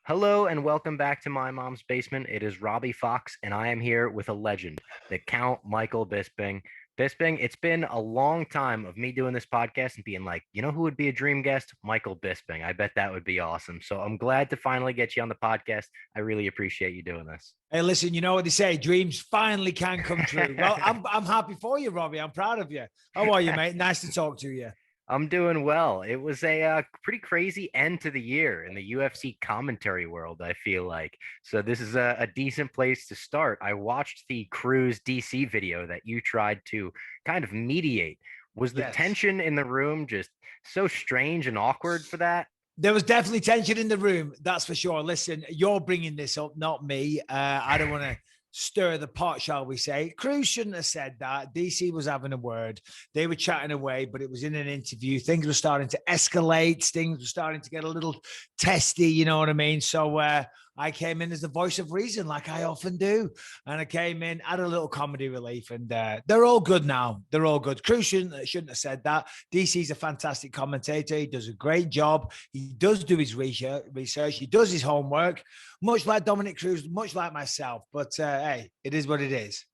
Hello and welcome back to my mom's basement. It is Robbie Fox, and I am here with a legend, the Count Michael Bisping. Bisping, it's been a long time of me doing this podcast and being like, you know who would be a dream guest? Michael Bisping. I bet that would be awesome. So I'm glad to finally get you on the podcast. I really appreciate you doing this. Hey, listen, you know what they say, dreams finally can come true. Well, I'm happy for you, Robbie. I'm proud of you. How are you, mate? Nice to talk to you. I'm doing well. It was a pretty crazy end to the year in the UFC commentary world, I feel like. So this is a decent place to start. I watched the Cruz DC video that you tried to kind of mediate. Was the Yes. tension in the room just so strange and awkward for that? There was definitely tension in the room. That's for sure. Listen, you're bringing this up, not me. I don't want to stir the pot, shall we say. Cruz shouldn't have said that. DC was having a word. They were chatting away, but it was in an interview. Things were starting to escalate. Things were starting to get a little testy, you know what I mean? So I came in as the voice of reason, like I often do. And I came in, had a little comedy relief, and they're all good now. They're all good. Cruz shouldn't have said that. DC's a fantastic commentator. He does a great job. He does do his research. He does his homework, much like Dominic Cruz, much like myself. But hey, it is what it is.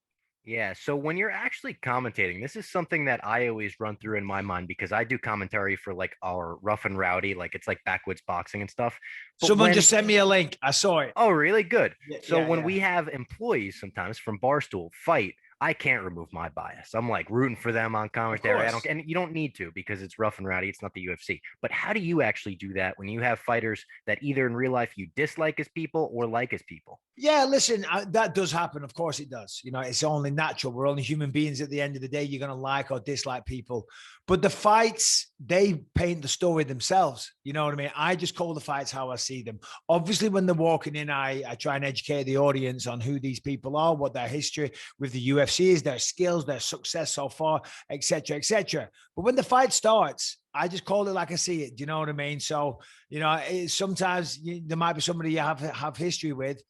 Yeah, so when you're actually commentating, this is something that I always run through in my mind because I do commentary for like our rough and rowdy, like it's like backwoods boxing and stuff. But Someone when just sent me a link. I saw it. Oh, really? Good. So Yeah, when yeah. we have employees sometimes from Barstool fight, I can't remove my bias. I'm like rooting for them on Of commentary. I don't, course. and you don't need to because it's rough and rowdy. It's not the UFC. But how do you actually do that when you have fighters that either in real life you dislike as people or like as people? Yeah, listen, that does happen. Of course it does. You know, it's only natural. We're only human beings at the end of the day. You're going to like or dislike people. But the fights, they paint the story themselves. You know what I mean? I just call the fights how I see them. Obviously, when they're walking in, I try and educate the audience on who these people are, what their history with the UFC is, their skills, their success so far, etc., etc. But when the fight starts, I just call it like I see it. Do you know what I mean? So, you know, sometimes there might be somebody you have history with,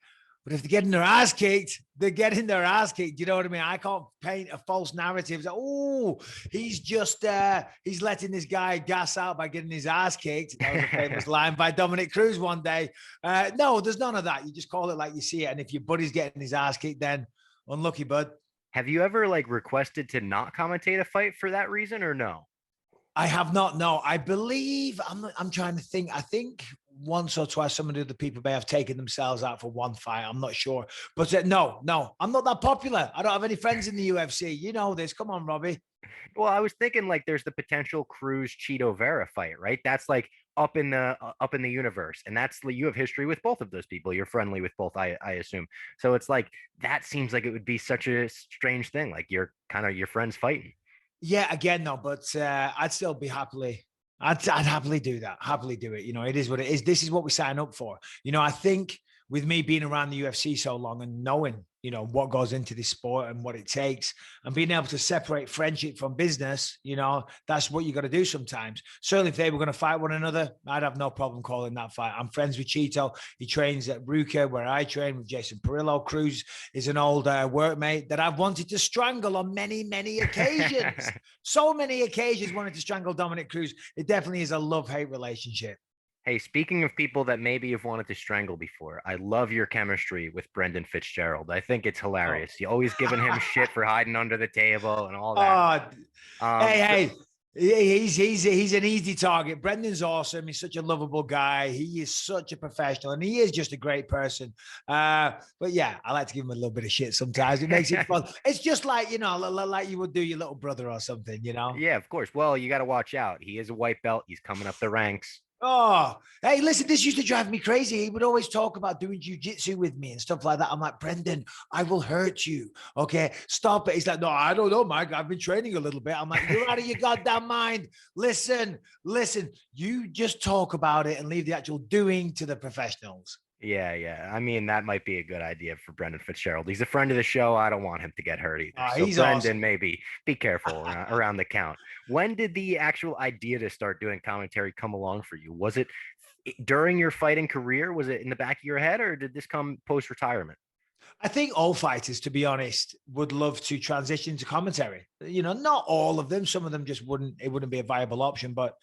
but if they're getting their ass kicked, they're getting their ass kicked. You know what I mean? I can't paint a false narrative. Like, oh, he's just he's letting this guy gas out by getting his ass kicked. That was a famous line by Dominic Cruz one day. No, there's none of that. You just call it like you see it. And if your buddy's getting his ass kicked, then unlucky, bud. Have you ever like requested to not commentate a fight for that reason or no? I have not. No, I believe I'm trying to think. I think once or twice some of the other people may have taken themselves out for one fight. I'm not sure, but no, I'm not that popular. I don't have any friends in the UFC. You know this. Come on, Robbie. Well, I was thinking like there's the potential Cruz Cheeto Vera fight, right? That's like up in the universe, and that's you have history with both of those people. You're friendly with both, I assume. So it's like that seems like it would be such a strange thing. Like you're kind of your friends fighting. Yeah, again, no, but I'd still be happily. I'd happily do that. Happily do it. You know, it is what it is. This is what we sign up for. You know, I think with me being around the UFC so long and knowing, you know, what goes into this sport and what it takes and being able to separate friendship from business, you know, that's what you got to do sometimes. Certainly if they were going to fight one another, I'd have no problem calling that fight. I'm friends with Cheeto. He trains at Ruka, where I train with Jason Perillo. Cruz is an old workmate that I've wanted to strangle on many, many occasions. So many occasions wanted to strangle Dominic Cruz. It definitely is a love-hate relationship. Hey, speaking of people that maybe you've wanted to strangle before, I love your chemistry with Brendan Fitzgerald. I think it's Oh. hilarious. You always giving him shit for hiding under the table and all that. Oh, Um, so, hey, he's an easy target. Brendan's awesome. He's such a lovable guy. He is such a professional, and he is just a great person. But yeah, I like to give him a little bit of shit sometimes. It makes it fun. It's just like, you know, like you would do your little brother or something, you know. yeah, of course. Well, you got to watch out. He is a white belt. He's coming up the ranks. Oh, hey, listen, this used to drive me crazy. He would always talk about doing jujitsu with me and stuff like that. I'm like, Brendan, I will hurt you. Okay, stop it. He's like, no, I don't know, Mike. I've been training a little bit. I'm like, you're out of your goddamn mind. Listen, you just talk about it and leave the actual doing to the professionals. Yeah, yeah. I mean, that might be a good idea for Brendan Fitzgerald. He's a friend of the show. I don't want him to get hurt either. So He's Brendan, awesome. maybe be careful around the count. When did the actual idea to start doing commentary come along for you? Was it during your fighting career? Was it in the back of your head, or did this come post retirement? I think all fighters, to be honest, would love to transition to commentary. You know, not all of them. Some of them just wouldn't. It wouldn't be a viable option, but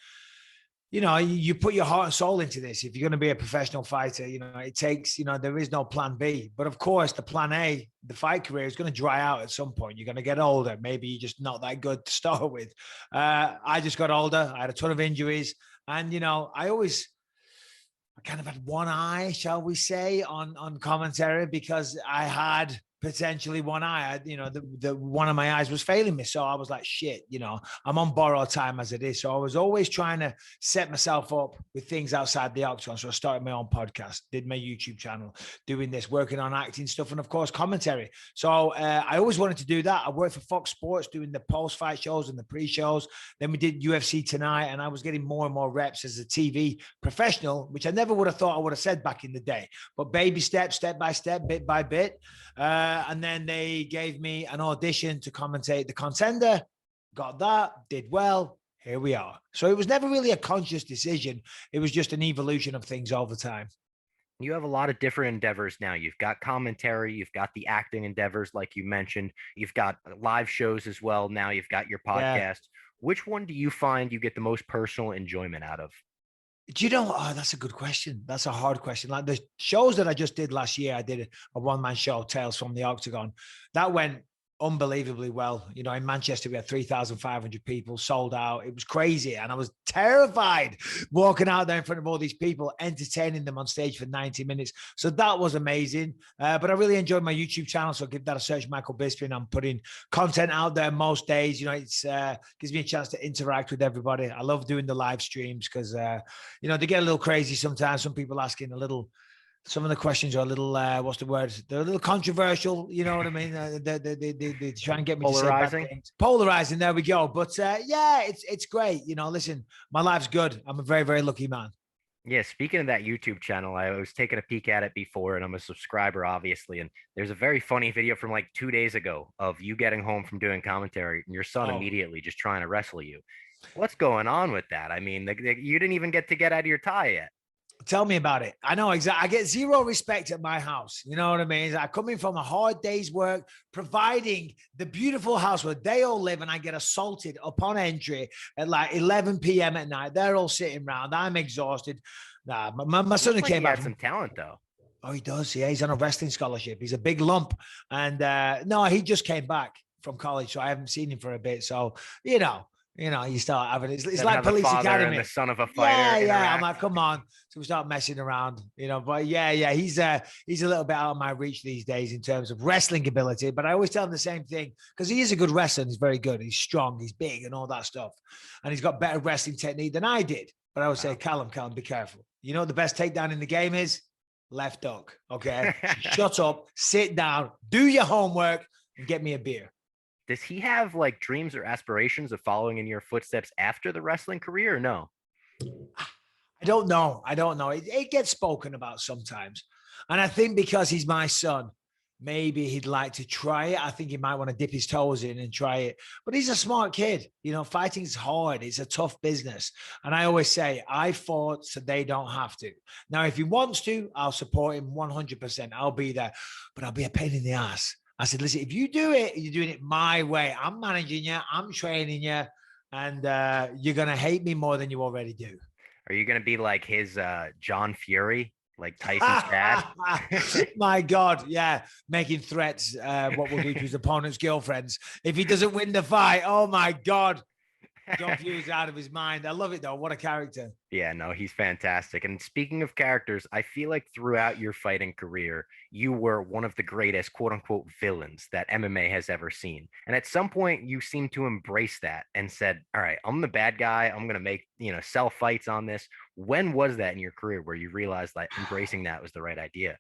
you put your heart and soul into this. If you're going to be a professional fighter, it takes, there is no plan B. But of course, the plan A, the fight career is going to dry out at some point. You're going to get older. Maybe you're just not that good to start with. I just got older. I had a ton of injuries. And, I kind of had one eye, shall we say, on commentary because I had potentially one eye. The one of my eyes was failing me. So I was like, shit, I'm on borrowed time as it is. So I was always trying to set myself up with things outside the octagon. So I started my own podcast, did my YouTube channel, doing this, working on acting stuff, and of course, commentary. So I always wanted to do that. I worked for Fox Sports doing the post-fight shows and the pre-shows. Then we did UFC Tonight, and I was getting more and more reps as a TV professional, which I never would have thought I would have said back in the day. But baby steps, step by step, bit by bit. And then they gave me an audition to commentate The Contender, got that, did well, here we are. So it was never really a conscious decision. It was just an evolution of things over time. You have a lot of different endeavors now. You've got commentary, you've got the acting endeavors, like you mentioned, you've got live shows as well. Now you've got your podcast. Yeah. Which one do you find you get the most personal enjoyment out of? Do you know? Oh, that's a good question. That's a hard question. Like the shows that I just did last year, I did a one-man show, Tales from the Octagon. That went unbelievably well. In Manchester, we had 3,500 people, sold out. It was crazy. And I was terrified walking out there in front of all these people, entertaining them on stage for 90 minutes. So that was amazing. But I really enjoyed my YouTube channel. So give that a search, Michael Bisping. I'm putting content out there most days. It's gives me a chance to interact with everybody. I love doing the live streams because, they get a little crazy sometimes. Some people asking some of the questions are a little, what's the word? They're a little controversial. You know what I mean? They try and get me polarizing. To say bad things. Polarizing. There we go. But yeah, it's great. Listen, my life's good. I'm a very, very lucky man. Yeah. Speaking of that YouTube channel, I was taking a peek at it before, and I'm a subscriber, obviously. And there's a very funny video from like 2 days ago of you getting home from doing commentary and your son immediately just trying to wrestle you. What's going on with that? I mean, you didn't even get out of your tie yet. Tell me about it. I know exactly. I get zero respect at my house. You know what I mean? I come in from a hard day's work, providing the beautiful house where they all live, and I get assaulted upon entry at like 11 p.m. at night. They're all sitting around. I'm exhausted. Nah, my son who came back. He had some talent though. Oh, he does. Yeah, he's on a wrestling scholarship. He's a big lump. And no, he just came back from college, so I haven't seen him for a bit. So, you start having it's like Police Academy. And the son of a fighter. Yeah. I'm like, come on. So we start messing around, But yeah, he's a little bit out of my reach these days in terms of wrestling ability. But I always tell him the same thing because he is a good wrestler. He's very good. He's strong. He's big and all that stuff. And he's got better wrestling technique than I did. But I would say, Callum, be careful. You know what the best takedown in the game is? Left hook. Okay. Shut up, sit down, do your homework, and get me a beer. Does he have like dreams or aspirations of following in your footsteps after the wrestling career or no? I don't know. It gets spoken about sometimes. And I think because he's my son, maybe he'd like to try it. I think he might want to dip his toes in and try it. But he's a smart kid. Fighting's hard. It's a tough business. And I always say, I fought so they don't have to. Now, if he wants to, I'll support him 100%. I'll be there. But I'll be a pain in the ass. I said, listen, if you do it, you're doing it my way. I'm managing you. I'm training you. And you're going to hate me more than you already do. Are you going to be like his John Fury, like Tyson's dad? My God. Yeah. Making threats. What will do to his opponent's girlfriends. If he doesn't win the fight. Oh, my God. John Fury's out of his mind. I love it, though. What a character. Yeah, no, he's fantastic. And speaking of characters, I feel like throughout your fighting career, you were one of the greatest, quote unquote, villains that MMA has ever seen. And at some point, you seemed to embrace that and said, all right, I'm the bad guy. I'm going to make, sell fights on this. When was that in your career where you realized that embracing that was the right idea?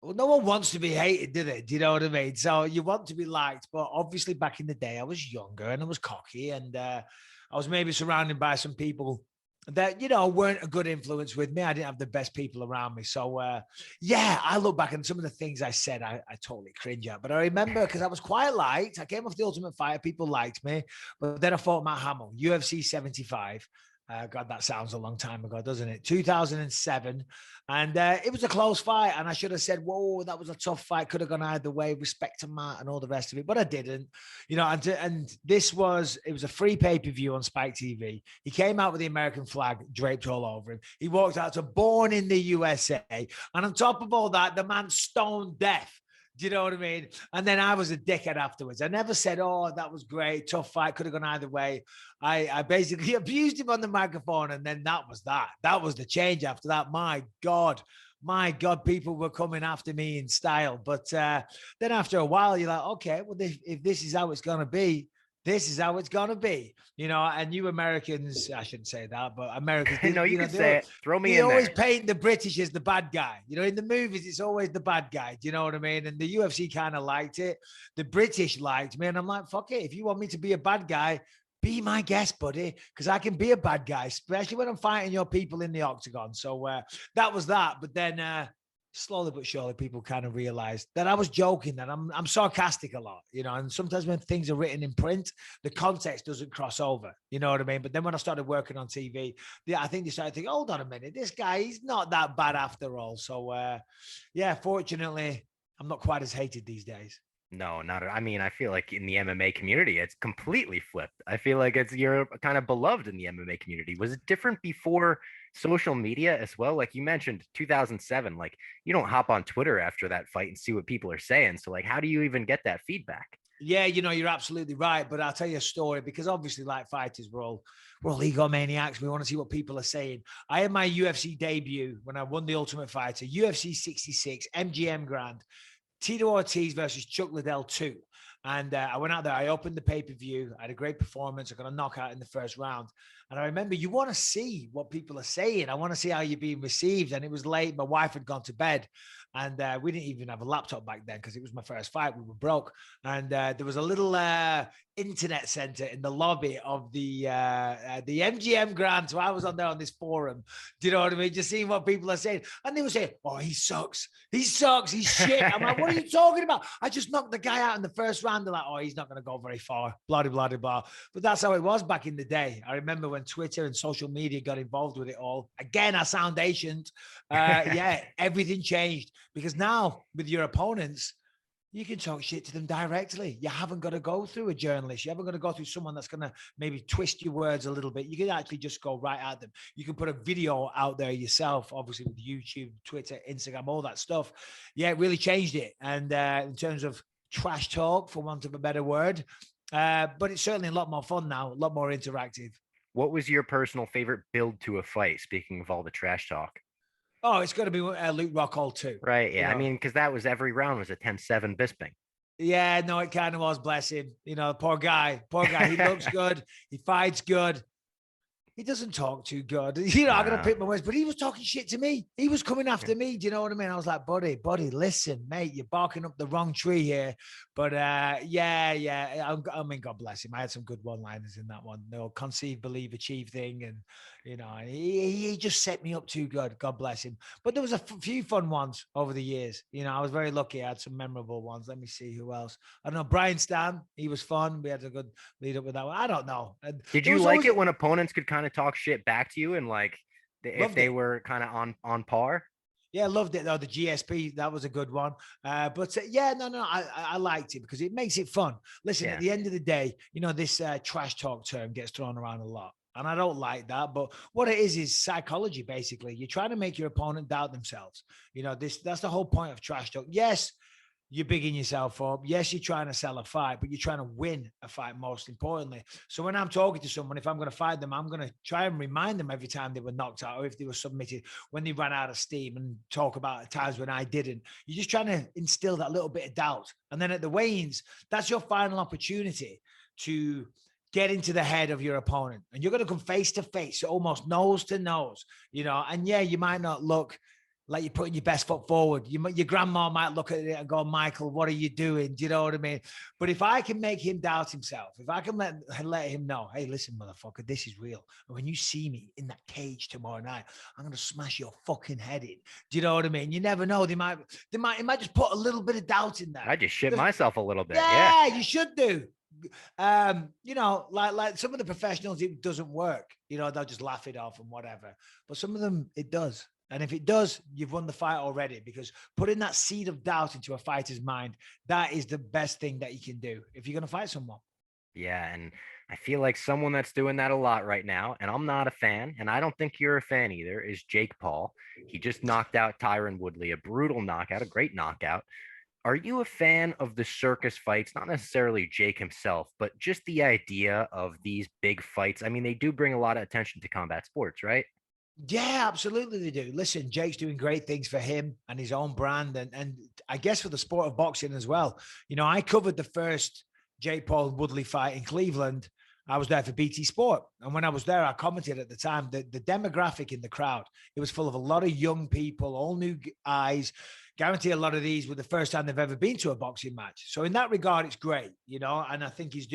Well, no one wants to be hated, do they? Do you know what I mean? So you want to be liked. But obviously, back in the day, I was younger and I was cocky, and I was maybe surrounded by some people that, weren't a good influence with me. I didn't have the best people around me. So, I look back and some of the things I said, I totally cringe at. But I remember because I was quite liked. I came off the Ultimate Fighter. People liked me. But then I fought Matt Hamill, UFC 75. God, that sounds a long time ago, doesn't it? 2007. And it was a close fight. And I should have said, whoa, that was a tough fight. Could have gone either way, respect to Matt and all the rest of it. But I didn't, and it was a free pay-per-view on Spike TV. He came out with the American flag draped all over him. He walked out to Born in the USA. And on top of all that, the man stone deaf. Do you know what I mean? And then I was a dickhead afterwards. I never said, oh, that was great. Tough fight. Could have gone either way. I basically abused him on the microphone. And then that was that. That was the change after that. My God, people were coming after me in style. But then after a while, you're like, okay, well, if this is how it's going to be, this is how it's going to be, and you Americans, I shouldn't say that, but Americans. No, you can say it. Throw me in there. They always paint the British as the bad guy. In the movies, it's always the bad guy. Do you know what I mean? And the UFC kind of liked it. The British liked me. And I'm like, fuck it. If you want me to be a bad guy, be my guest, buddy, because I can be a bad guy, especially when I'm fighting your people in the octagon. So that was that. But then slowly but surely, people kind of realized that I was joking, that I'm sarcastic a lot, and sometimes when things are written in print, the context doesn't cross over, you know what I mean? But then when I started working on TV, I think they started thinking, hold on a minute, this guy, he's not that bad after all. So, fortunately, I'm not quite as hated these days. No, not. I mean, I feel like in the MMA community, it's completely flipped. I feel like you're kind of beloved in the MMA community. Was it different before social media as well? Like you mentioned 2007, like you don't hop on Twitter after that fight and see what people are saying. So like, how do you even get that feedback? Yeah, you're absolutely right. But I'll tell you a story, because obviously, like fighters, we're all egomaniacs. We want to see what people are saying. I had my UFC debut when I won the Ultimate Fighter, UFC 66, MGM Grand, Tito Ortiz versus Chuck Liddell 2. And I went out there. I opened the pay-per-view. I had a great performance. I got a knockout in the first round. And I remember, you want to see what people are saying. I want to see how you're being received. And it was late. My wife had gone to bed. And we didn't even have a laptop back then because it was my first fight. We were broke. And there was a little internet center in the lobby of the MGM Grand. So I was on there on this forum. Do you know what I mean? Just seeing what people are saying. And they were saying, oh, he sucks. He sucks. He's shit. I'm like, what are you talking about? I just knocked the guy out in the first round. They're like, oh, he's not going to go very far. Blah, blah, blah, blah. But that's how it was back in the day. I remember when Twitter and social media got involved with it all. Again, I sound ancient. Everything changed. Because now with your opponents, you can talk shit to them directly. You haven't got to go through a journalist. You haven't got to go through someone that's going to maybe twist your words a little bit. You can actually just go right at them. You can put a video out there yourself, obviously with YouTube, Twitter, Instagram, all that stuff. Yeah, it really changed it. And in terms of trash talk, for want of a better word, but it's certainly a lot more fun now, a lot more interactive. What was your personal favorite build to a fight, speaking of all the trash talk? Oh, it's got to be Luke Rockhold too. Right, yeah. I mean, because that was every round was a 10-7 Bisping. Yeah, no, it kind of was, bless him. Poor guy. He looks good. He fights good. He doesn't talk too good. I'm going to pick my words, but he was talking shit to me. He was coming after me. Do you know what I mean? I was like, buddy, listen, mate, you're barking up the wrong tree here. But yeah. I mean, God bless him. I had some good one-liners in that one. Conceive, believe, achieve thing. And, he just set me up too good. God bless him. But there was a few fun ones over the years. I was very lucky. I had some memorable ones. Let me see who else. I don't know. Brian Stan, he was fun. We had a good lead up with that one. I don't know. Did you like it when opponents could kind of talk shit back to you and like if they were kind of on par? Yeah, loved it though. The GSP, that was a good one. I liked it because it makes it fun. Listen, at the end of the day, this trash talk term gets thrown around a lot. And I don't like that. But what it is psychology, basically. You're trying to make your opponent doubt themselves. That's the whole point of trash talk. Yes, you're bigging yourself up. Yes, you're trying to sell a fight, but you're trying to win a fight most importantly. So when I'm talking to someone, if I'm going to fight them, I'm going to try and remind them every time they were knocked out or if they were submitted, when they ran out of steam, and talk about times when I didn't. You're just trying to instill that little bit of doubt. And then at the weigh-ins, that's your final opportunity to get into the head of your opponent. And you're going to come face to face, almost nose to nose, and yeah, you might not look like you're putting your best foot forward. Your grandma might look at it and go, Michael, what are you doing? Do you know what I mean? But if I can make him doubt himself, if I can let him know, hey, listen, motherfucker, this is real. And when you see me in that cage tomorrow night, I'm going to smash your fucking head in. Do you know what I mean? You never know. They might just put a little bit of doubt in there. I just shit myself a little bit. Yeah, you should do. like some of the professionals, it doesn't work. They'll just laugh it off and whatever. But some of them, it does. And if it does, you've won the fight already, because putting that seed of doubt into a fighter's mind, that is the best thing that you can do if you're going to fight someone. Yeah, and I feel like someone that's doing that a lot right now, and I'm not a fan, and I don't think you're a fan either, is Jake Paul. He just knocked out Tyron Woodley, a brutal knockout, a great knockout. Are you a fan of the circus fights? Not necessarily Jake himself, but just the idea of these big fights. I mean, they do bring a lot of attention to combat sports, right? Yeah, absolutely they do. Listen, Jake's doing great things for him and his own brand, and I guess for the sport of boxing as well. I covered the first Jake Paul Woodley fight in Cleveland. I was there for BT Sport, and when I was there, I commented at the time that the demographic in the crowd, it was full of a lot of young people, all new eyes. Guarantee a lot of these were the first time they've ever been to a boxing match. So in that regard, it's great, and I think he's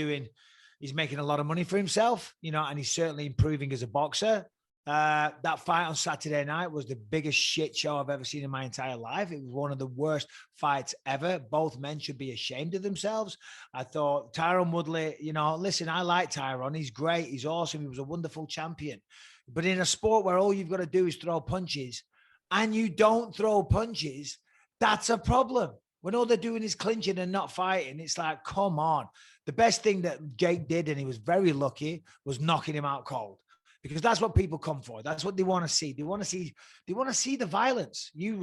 making a lot of money for himself, and he's certainly improving as a boxer. That fight on Saturday night was the biggest shit show I've ever seen in my entire life. It was one of the worst fights ever. Both men should be ashamed of themselves. I thought Tyron Woodley, listen, I like Tyron. He's great. He's awesome. He was a wonderful champion. But in a sport where all you've got to do is throw punches and you don't throw punches, that's a problem. When all they're doing is clinching and not fighting, it's like, come on. The best thing that Jake did, and he was very lucky, was knocking him out cold. Because that's what people come for. That's what they want to see. They want to see the violence. You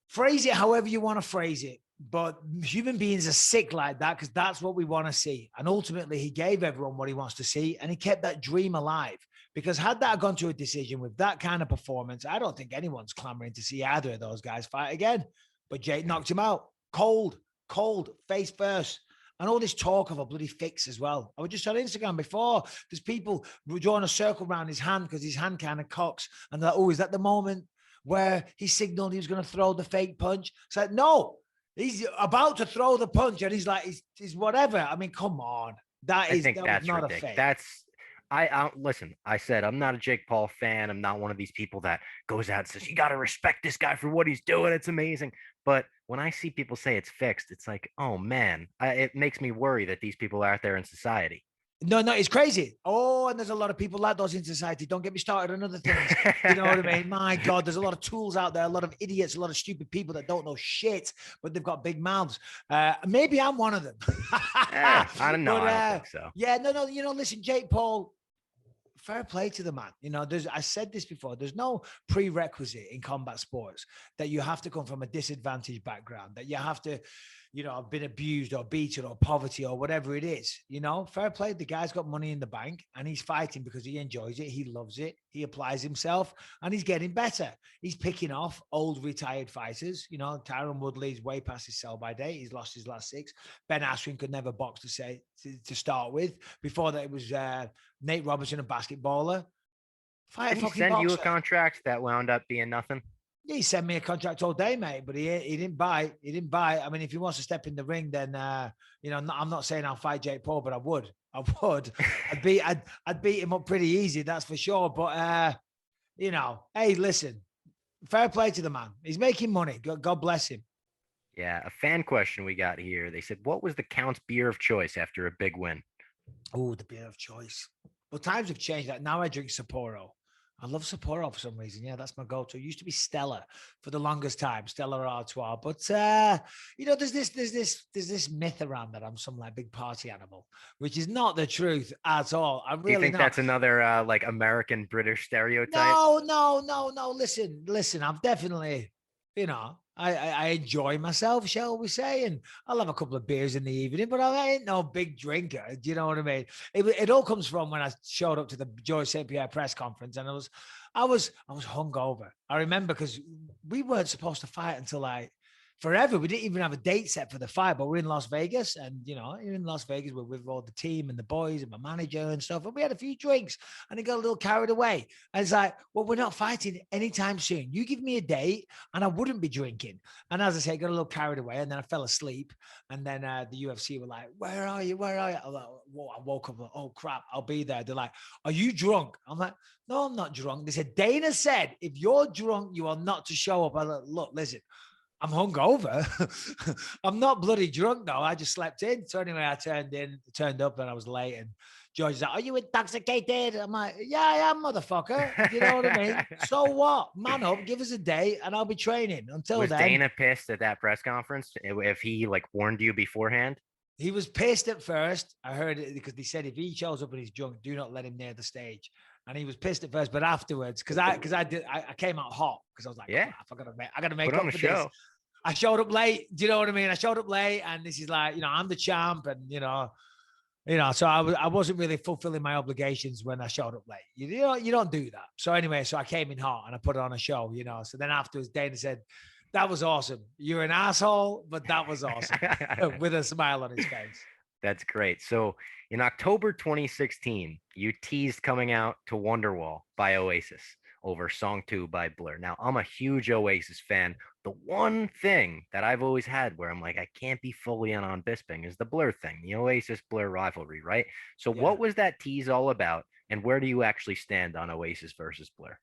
phrase it however you want to phrase it. But human beings are sick like that, because that's what we want to see. And ultimately, he gave everyone what he wants to see, and he kept that dream alive. Because had that gone to a decision with that kind of performance, I don't think anyone's clamoring to see either of those guys fight again. But Jake knocked him out cold, face first. And all this talk of a bloody fix as well. I was just on Instagram before. There's people drawing a circle around his hand because his hand kind of cocks. And they're like, oh, is that the moment where he signaled he was going to throw the fake punch? It's like, no, he's about to throw the punch. And he's like, he's whatever. I mean, come on. I think that that's not ridiculous. a fake. I listen, I said, I'm not a Jake Paul fan. I'm not one of these people that goes out and says, you got to respect this guy for what he's doing. It's amazing. But when I see people say it's fixed, it's like, oh man, it makes me worry that these people are out there in society. No, it's crazy. Oh, and there's a lot of people like those in society. Don't get me started on other things. You know what I mean? My God, there's a lot of tools out there, a lot of idiots, a lot of stupid people that don't know shit, but they've got big mouths. Maybe I'm one of them. I don't know. But, I don't think so. Yeah, no. Listen, Jake Paul, fair play to the man. I said this before, there's no prerequisite in combat sports that you have to come from a disadvantaged background, that you have to, have been abused or beaten or poverty or whatever it is. Fair play. The guy's got money in the bank and he's fighting because he enjoys it. He loves it. He applies himself and he's getting better. He's picking off old retired fighters. Tyron Woodley's way past his sell-by date. He's lost his last 6. Ben Askren could never box to start with. Before that, it was Nate Robertson, a basketballer. Did he send you a contract that wound up being nothing? Yeah, he sent me a contract all day, mate, but he didn't buy. He didn't buy. I mean, if he wants to step in the ring, then I'm not saying I'll fight Jake Paul, but I would. I'd beat him up pretty easy, that's for sure. But hey, listen, fair play to the man. He's making money. God bless him. Yeah, a fan question we got here. They said, what was the Count's beer of choice after a big win? Oh, the beer of choice. Well, times have changed. That now I drink Sapporo. I love Sapporo for some reason. Yeah, that's my go-to. It used to be Stella for the longest time, Stella Artois. But there's this myth around that I'm some like big party animal, which is not the truth at all. Do you think that's another like American British stereotype? No. Listen. I've definitely, I enjoy myself, shall we say, and I'll have a couple of beers in the evening, but I ain't no big drinker. Do you know what I mean? It all comes from when I showed up to the Georges St-Pierre press conference, and I was hungover. I remember because we weren't supposed to fight until like forever. We didn't even have a date set for the fight, but we're in Las Vegas, and you're in Las Vegas, we're with all the team and the boys and my manager and stuff, and we had a few drinks and it got a little carried away. And it's like, well, we're not fighting anytime soon. You give me a date and I wouldn't be drinking. And as I say, I got a little carried away, and then I fell asleep, and then the UFC were like, where are you? I woke up like, oh crap, I'll be there. They're like, are you drunk? I'm like, no, I'm not drunk. They said, Dana said, if you're drunk, you are not to show up. I like, look, listen, I'm hungover. I'm not bloody drunk though. I just slept in. So anyway, I turned up and I was late. And George is like, "Are you intoxicated?" I'm like, "Yeah, I am, motherfucker." You know what I mean? So what? Man up, give us a date and I'll be training. Until Was then. Dana pissed at that press conference if he like warned you beforehand? He was pissed at first. I heard it because they said if he shows up and he's drunk, do not let him near the stage. And he was pissed at first, but afterwards, because I came out hot because I was like, yeah, I gotta make put up on for a show. this. I showed up late. Do you know what I mean? I showed up late, and this is like, I'm the champ, and so I wasn't really fulfilling my obligations when I showed up late. You don't do that. So anyway, so I came in hot and I put on a show. So then afterwards, Dana said, "That was awesome. You're an asshole, but that was awesome," with a smile on his face. That's great. So in October 2016, you teased coming out to Wonderwall by Oasis over Song 2 by Blur. Now, I'm a huge Oasis fan. The one thing that I've always had where I'm like, I can't be fully in on Bisping is the Blur thing, the Oasis Blur rivalry, right? So what was that tease all about? And where do you actually stand on Oasis versus Blur?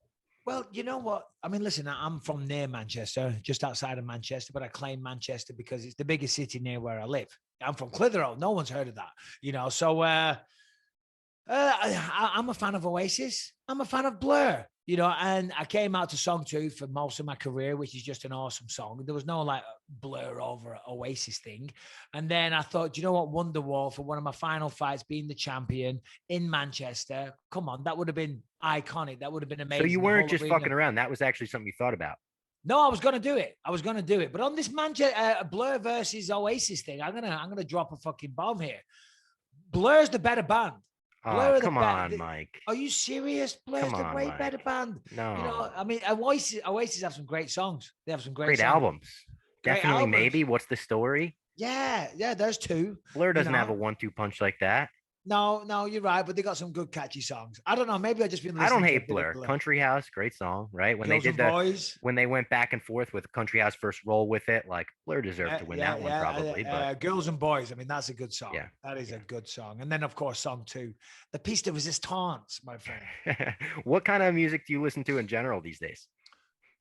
Well, you know what? I mean, listen, I'm from near Manchester, just outside of Manchester, but I claim Manchester because it's the biggest city near where I live. I'm from Clitheroe. No one's heard of that, So I'm a fan of Oasis. I'm a fan of Blur, and I came out to Song 2 for most of my career, which is just an awesome song. There was no like Blur over Oasis thing. And then I thought, you know what? Wonderwall for one of my final fights, being the champion in Manchester. Come on, that would have been iconic. That would have been amazing. So you weren't just fucking around. That was actually something you thought about. No, I was gonna do it. But on this Manchester Blur versus Oasis thing, I'm gonna drop a fucking bomb here. Blur's the better band. Oh, come on, Mike. Are you serious? Blur's the way better band. No. I mean, Oasis have some great songs. They have some great albums. Definitely, maybe. What's the story? Yeah, there's two. Blur doesn't have a 1-2 punch like that. No, you're right, but they got some good catchy songs. I don't know. Maybe I just been. I don't hate Blur. Country House, great song, right? When Girls they did when they went back and forth with Country House first roll with it, like Blur deserved to win that one probably. But Girls and Boys, I mean, that's a good song. Yeah, that is a good song. And then of course, Song 2, the piece de resistance, my friend. What kind of music do you listen to in general these days?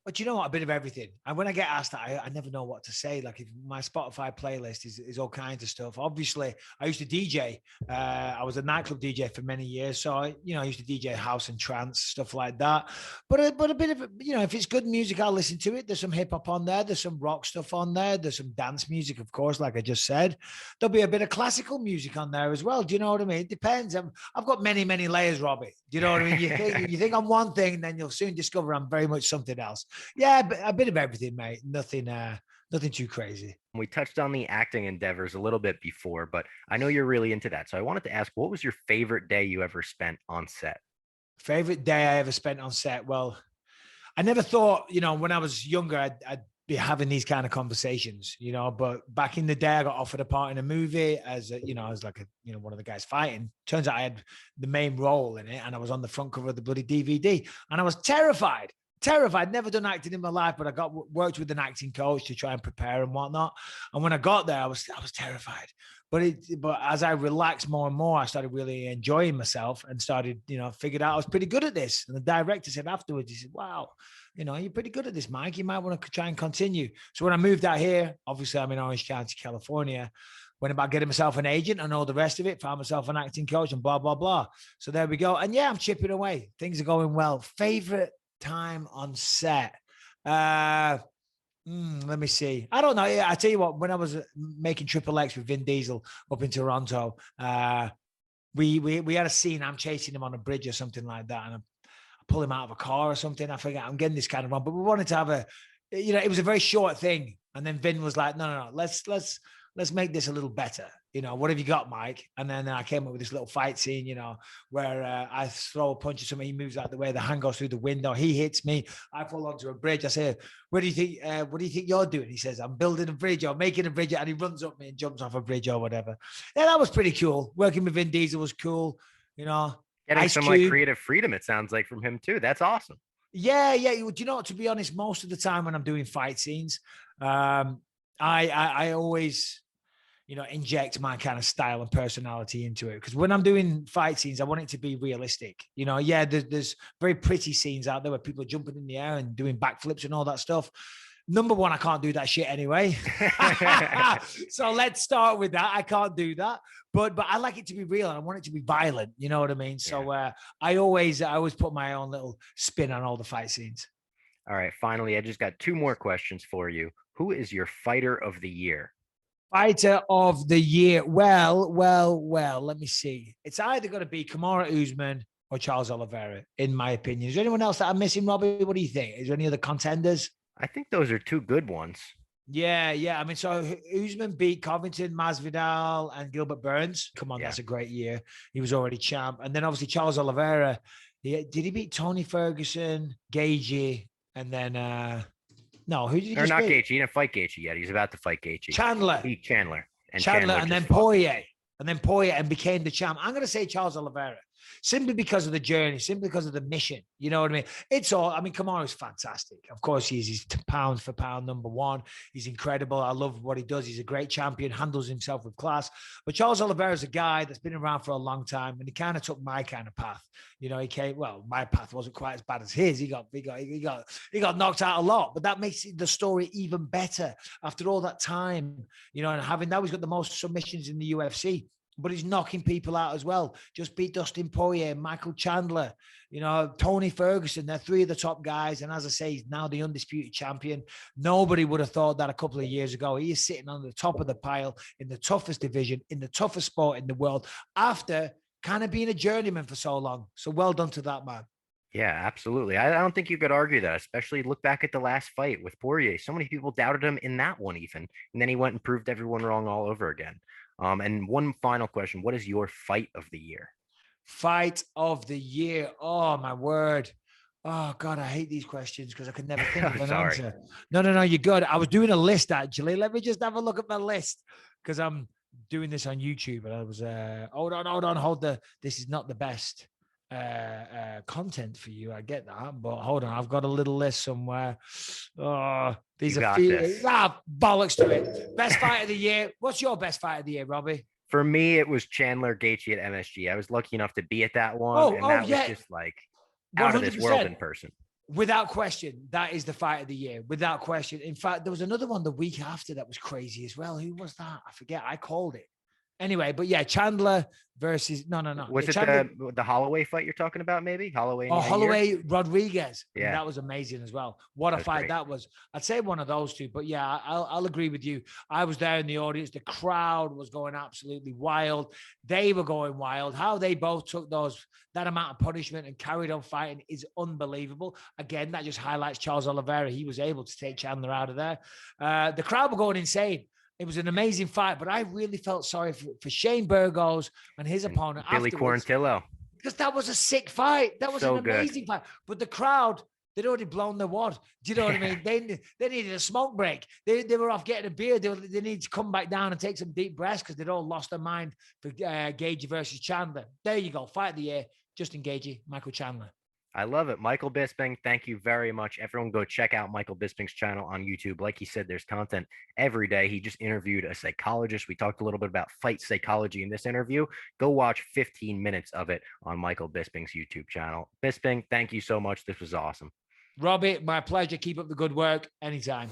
But you know what? A bit of everything. And when I get asked that, I never know what to say. Like if my Spotify playlist is all kinds of stuff. Obviously, I used to DJ. I was a nightclub DJ for many years. So, I used to DJ house and trance, stuff like that. But a bit of, if it's good music, I'll listen to it. There's some hip hop on there. There's some rock stuff on there. There's some dance music, of course, like I just said. There'll be a bit of classical music on there as well. Do you know what I mean? It depends. I've got many, many layers, Robbie. Do you know what I mean? You think I'm one thing, and then you'll soon discover I'm very much something else. Yeah, a bit of everything, mate. Nothing too crazy. We touched on the acting endeavors a little bit before, but I know you're really into that. So I wanted to ask, what was your favorite day you ever spent on set? Favorite day I ever spent on set? Well, I never thought, when I was younger, I'd be having these kind of conversations, but back in the day, I got offered a part in a movie as like one of the guys fighting. Turns out I had the main role in it, and I was on the front cover of the bloody DVD, and I was terrified, never done acting in my life, but I worked with an acting coach to try and prepare and whatnot. And when I got there, I was terrified, but as I relaxed more and more, I started really enjoying myself and started, figured out I was pretty good at this. And the director said afterwards, he said, "Wow, you're pretty good at this, Mike. You might want to try and continue." So when I moved out here, obviously I'm in Orange County, California, went about getting myself an agent and all the rest of it, found myself an acting coach and blah, blah, blah. So there we go. And yeah, I'm chipping away. Things are going well. Favorite time on set? Let me see. I don't know. Yeah, I tell you what, when I was making Triple X with Vin Diesel up in Toronto, we had a scene. I'm chasing him on a bridge or something like that, and I pull him out of a car or something. I forget. I'm getting this kind of wrong, but we wanted to have it was a very short thing. And then Vin was like, no, let's make this a little better. What have you got, Mike? And then I came up with this little fight scene, where I throw a punch at somebody, he moves out the way, the hand goes through the window, he hits me, I fall onto a bridge. I say, what do you think you're doing? He says, I'm building a bridge or making a bridge. And he runs up me and jumps off a bridge or whatever. Yeah, that was pretty cool. Working with Vin Diesel was cool, Getting some like creative freedom, it sounds like, from him too. That's awesome. Yeah. Do you know, to be honest, most of the time when I'm doing fight scenes, I always, inject my kind of style and personality into it. Because when I'm doing fight scenes, I want it to be realistic. There's very pretty scenes out there where people are jumping in the air and doing backflips and all that stuff. Number one, I can't do that shit anyway. So let's start with that. I can't do that. But I like it to be real. I want it to be violent. You know what I mean? So I always put my own little spin on all the fight scenes. All right. Finally, I just got two more questions for you. Who is your fighter of the year? Fighter of the year. Well. Let me see. It's either going to be Kamaru Usman or Charles Oliveira, in my opinion. Is there anyone else that I'm missing, Robbie? What do you think? Is there any other contenders? I think those are two good ones. Yeah. I mean, so Usman beat Covington, Masvidal, and Gilbert Burns. Come on, that's a great year. He was already champ. And then obviously Charles Oliveira. Did he beat Tony Ferguson, Gaethje, and then no, who did he or not beat? Gaethje? He didn't fight Gaethje yet. He's about to fight Gaethje. Chandler. Beat Chandler. And then Poirier. And then Poirier and became the champ. I'm going to say Charles Oliveira. Simply because of the journey, simply because of the mission. You know what I mean? It's all, I mean, Kamaru's fantastic. Of course, he's pound for pound number one. He's incredible. I love what he does. He's a great champion, handles himself with class. But Charles Oliveira is a guy that's been around for a long time, and he kind of took my kind of path. You know, my path wasn't quite as bad as his. He got knocked out a lot, but that makes the story even better after all that time, you know, and having now he's got the most submissions in the UFC. But he's knocking people out as well. Just beat Dustin Poirier, Michael Chandler, you know, Tony Ferguson. They're three of the top guys. And as I say, he's now the undisputed champion. Nobody would have thought that a couple of years ago. He is sitting on the top of the pile in the toughest division, in the toughest sport in the world, after kind of being a journeyman for so long. So well done to that man. Yeah, absolutely. I don't think you could argue that, especially look back at the last fight with Poirier. So many people doubted him in that one even. And then he went and proved everyone wrong all over again. And one final question. What is your fight of the year? Fight of the year. Oh, my word. Oh, God, I hate these questions because I can never think of an answer. No, you're good. I was doing a list, actually. Let me just have a look at my list because I'm doing this on YouTube. And I was, this is not the best content for you. I get that, but hold on, I've got a little list somewhere. These are bollocks to it. Best fight of the year. What's your best fight of the year, Robbie? For me, it was Chandler Gaethje at MSG. I was lucky enough to be at that one, was just like out 100%. Of this world in person. Without question, that is the fight of the year. Without question. In fact, there was another one the week after that was crazy as well. Who was that? I forget. I called it. Anyway, but yeah, Chandler versus no. Was it the Holloway fight you're talking about? Maybe Holloway. Holloway Rodriguez. Yeah, that was amazing as well. What a fight that was. I'd say one of those two. But yeah, I'll agree with you. I was there in the audience. The crowd was going absolutely wild. They were going wild. How they both took that amount of punishment and carried on fighting is unbelievable. Again, that just highlights Charles Oliveira. He was able to take Chandler out of there. The crowd were going insane. It was an amazing fight, but I really felt sorry for Shane Burgos and his opponent. Billy Quarantillo. Because that was a sick fight. That was an amazing fight. But the crowd, they'd already blown their wad. Do you know what I mean? They needed a smoke break. They were off getting a beer. They needed to come back down and take some deep breaths because they'd all lost their mind for Gaethje versus Chandler. There you go. Fight of the year. Justin Gaethje, Michael Chandler. I love it. Michael Bisping, thank you very much. Everyone go check out Michael Bisping's channel on YouTube. Like he said, there's content every day. He just interviewed a psychologist. We talked a little bit about fight psychology in this interview. Go watch 15 minutes of it on Michael Bisping's YouTube channel. Bisping, thank you so much. This was awesome. Robbie, my pleasure. Keep up the good work anytime.